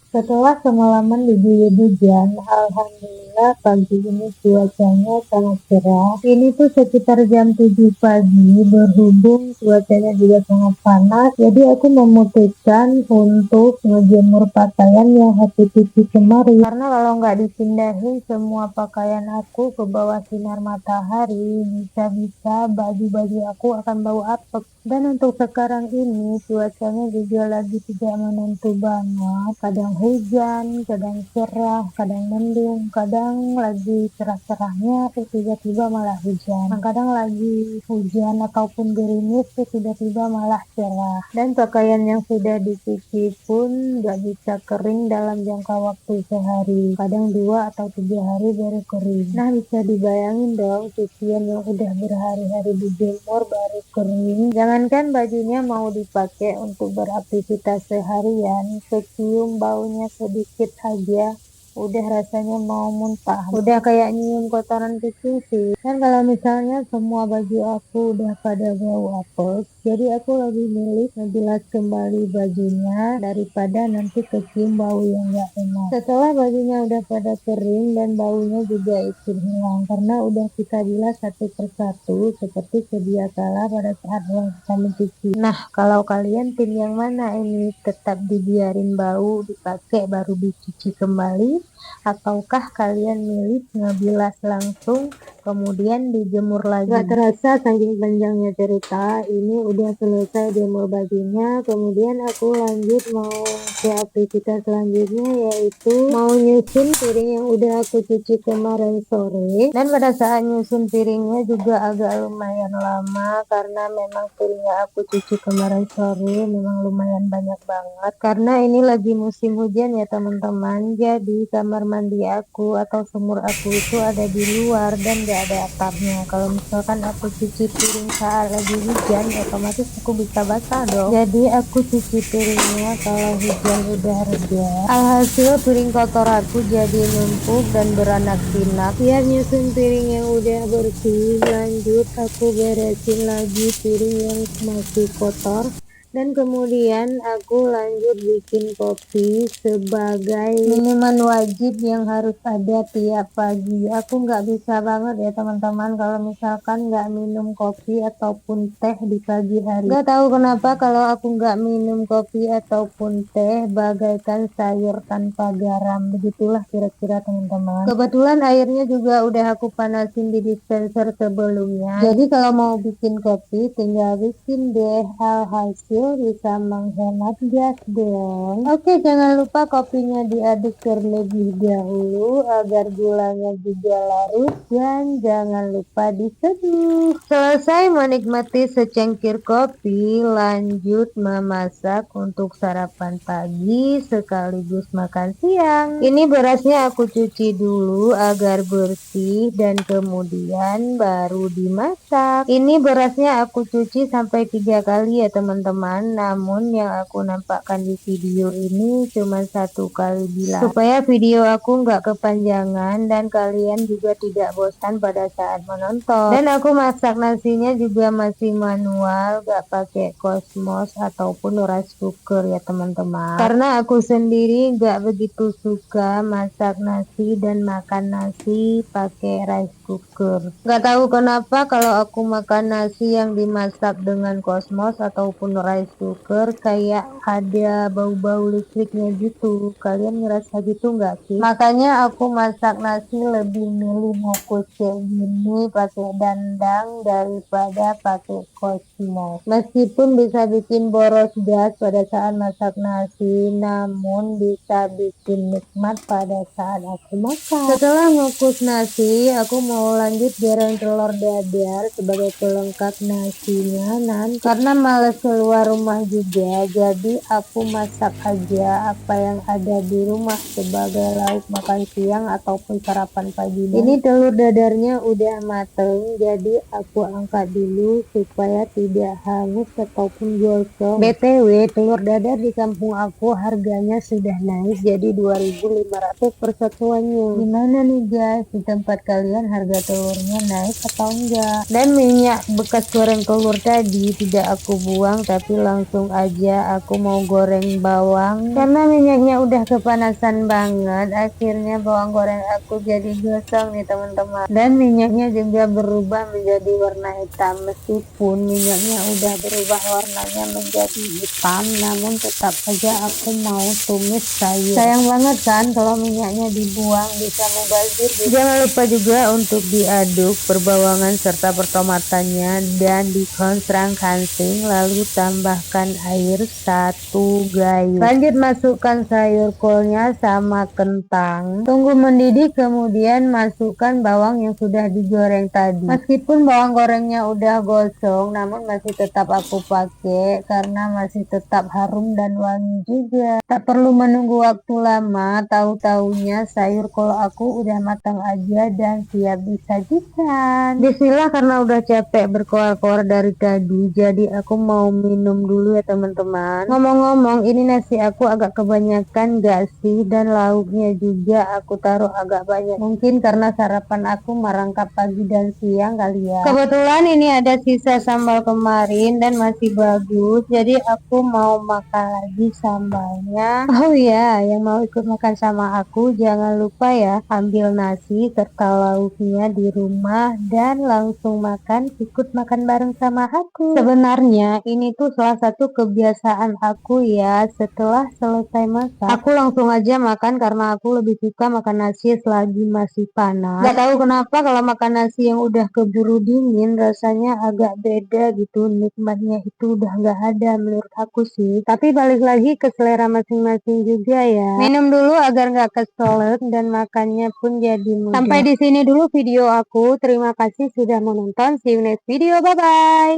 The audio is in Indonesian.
Setelah semalaman diguyur hujan, alhamdulillah pagi ini cuacanya sangat cerah. Ini tuh sekitar jam 7 pagi, berhubung cuacanya juga sangat panas, jadi aku memutuskan untuk ngejemur pakaian yang aku cuci kemarin. Karena kalau nggak dipindahin semua pakaian aku ke bawah sinar matahari, bisa-bisa baju-baju aku akan bau apek. Dan untuk sekarang ini cuacanya juga lagi tidak menentu banget, kadang hujan, kadang cerah, kadang mendung, kadang lagi cerah-cerahnya terus tiba-tiba malah hujan. Kadang lagi hujan ataupun gerimis terus tiba-tiba malah cerah. Dan pakaian yang sudah dicuci pun gak bisa kering dalam jangka waktu sehari, kadang 2 atau 3 hari baru kering. Nah, bisa dibayangin dong, cucian yang udah berhari-hari dijemur baru kering. Jangankan bajunya mau dipakai untuk beraktivitas seharian, kecium baunya sedikit aja udah rasanya mau muntah, udah kayak nyium kotoran kucing sih. Dan kalau misalnya semua baju aku udah pada bau apek, jadi aku lebih milih ngebilas kembali bajunya daripada nanti kecium bau yang gak enak. Setelah bajunya udah pada kering dan baunya juga ikut hilang karena udah kita bilas satu persatu seperti sedia kala pada saat kita mencuci. Nah, kalau kalian tim yang mana ini, tetap dibiarin bau dipakai baru dicuci kembali, ataukah kalian milih ngebilas langsung kemudian dijemur lagi? Gak terasa saking panjangnya cerita, ini udah selesai jemur bajunya, kemudian aku lanjut mau ke aktivitas selanjutnya, yaitu mau nyusun piring yang udah aku cuci kemarin sore. Dan pada saat nyusun piringnya juga agak lumayan lama karena memang piringnya aku cuci kemarin sore memang lumayan banyak banget, karena ini lagi musim hujan ya teman-teman. Jadi kamar mandi aku atau sumur aku itu ada di luar dan gak ada atapnya. Kalau misalkan aku cuci piring saat lagi hujan, otomatis aku bisa basah dong. Jadi aku cuci piringnya kalau hujan udah reda. Alhasil piring kotor aku jadi numpuk dan beranak pinak. Biar nyusun piring yang udah bersih, lanjut aku beresin lagi piring yang masih kotor. Dan kemudian aku lanjut bikin kopi sebagai minuman wajib yang harus ada tiap pagi. Aku nggak bisa banget ya teman-teman kalau misalkan nggak minum kopi ataupun teh di pagi hari. Nggak tahu kenapa kalau aku nggak minum kopi ataupun teh bagaikan sayur tanpa garam. Begitulah kira-kira teman-teman. Kebetulan airnya juga udah aku panasin di dispenser sebelumnya. Jadi kalau mau bikin kopi tinggal bikin deh, alhasil bisa menghemat gas dong. Oke, jangan lupa kopinya diaduk terlebih dahulu agar gulanya juga larut, dan jangan lupa diseduh. Selesai menikmati secangkir kopi, lanjut memasak untuk sarapan pagi sekaligus makan siang. Ini berasnya aku cuci dulu agar bersih dan kemudian baru dimasak. Ini berasnya aku cuci sampai 3 kali ya teman-teman. Namun yang aku nampakkan di video ini cuma 1 kali bilas, supaya video aku nggak kepanjangan dan kalian juga tidak bosan pada saat menonton. Dan aku masak nasinya juga masih manual, gak pakai Cosmos ataupun rice cooker ya teman-teman, karena aku sendiri gak begitu suka masak nasi dan makan nasi pakai rice cooker. Gak tahu kenapa kalau aku makan nasi yang dimasak dengan Cosmos ataupun rice cooker kayak ada bau-bau listriknya gitu. Kalian ngerasa gitu nggak sih? Makanya aku masak nasi lebih milih ngukus kayak gini pakai dandang daripada pakai Cosmos. Meskipun bisa bikin boros gas pada saat masak nasi, namun bisa bikin nikmat pada saat aku masak. Setelah ngukus nasi, aku mau lanjut goreng telur dadar sebagai pelengkap nasinya. Nanti karena males keluar rumah juga, jadi aku masak aja apa yang ada di rumah sebagai lauk makan siang ataupun sarapan pagi. Ini telur dadarnya udah mateng, jadi aku angkat dulu supaya tidak hangus ataupun gosong. BTW, telur dadar di kampung aku harganya sudah naik jadi 2.500 per satuannya. Gimana nih guys, di tempat kalian harga telurnya naik atau enggak? Dan minyak bekas goreng telur tadi tidak aku buang tapi langsung aja aku mau goreng bawang. Karena minyaknya udah kepanasan banget, akhirnya bawang goreng aku jadi gosong nih teman-teman. Dan minyaknya juga berubah menjadi warna hitam. Meskipun minyaknya udah berubah warnanya menjadi hitam, namun tetap saja aku mau tumis sayur. Sayang banget kan kalau minyaknya dibuang, bisa mubazir. Jangan lupa juga untuk diaduk perbawangan serta pertomatannya dan dikonsrang-kansing, lalu tambahkan air 1 gayung. Lanjut masukkan sayur kolnya sama kentang. Tunggu mendidih, kemudian masukkan bawang yang sudah digoreng tadi. Meskipun bawang gorengnya udah gosong, namun masih tetap aku pakai karena masih tetap harum dan wangi juga. Tak perlu menunggu waktu lama, tahu-taunya sayur kol aku udah matang aja dan siap disajikan. Bismillah, karena udah capek berkoar-koar dari tadi, jadi aku mau minum dulu ya teman-teman. Ngomong-ngomong, ini nasi aku agak kebanyakan gak sih? Dan lauknya juga aku taruh agak banyak. Mungkin karena sarapan aku merangkap pagi dan siang kali ya. Kebetulan ini ada sisa sambal kemarin dan masih bagus, jadi aku mau makan lagi sambalnya. Oh ya, yang mau ikut makan sama aku jangan lupa ya, ambil nasi serta lauknya di rumah dan langsung makan, ikut makan bareng sama aku. Sebenarnya ini tuh salah satu kebiasaan aku ya, setelah selesai masak aku langsung aja makan karena aku lebih suka makan nasi selagi masih panas. Gak tahu kenapa kalau makan nasi yang udah keburu dingin rasanya agak beda gitu, nikmatnya itu udah gak ada menurut aku sih. Tapi balik lagi ke selera masing-masing juga ya. Minum dulu agar gak keselak dan makannya pun jadi mudah. Sampai di sini dulu video aku. Terima kasih sudah menonton. See you next video. Bye bye.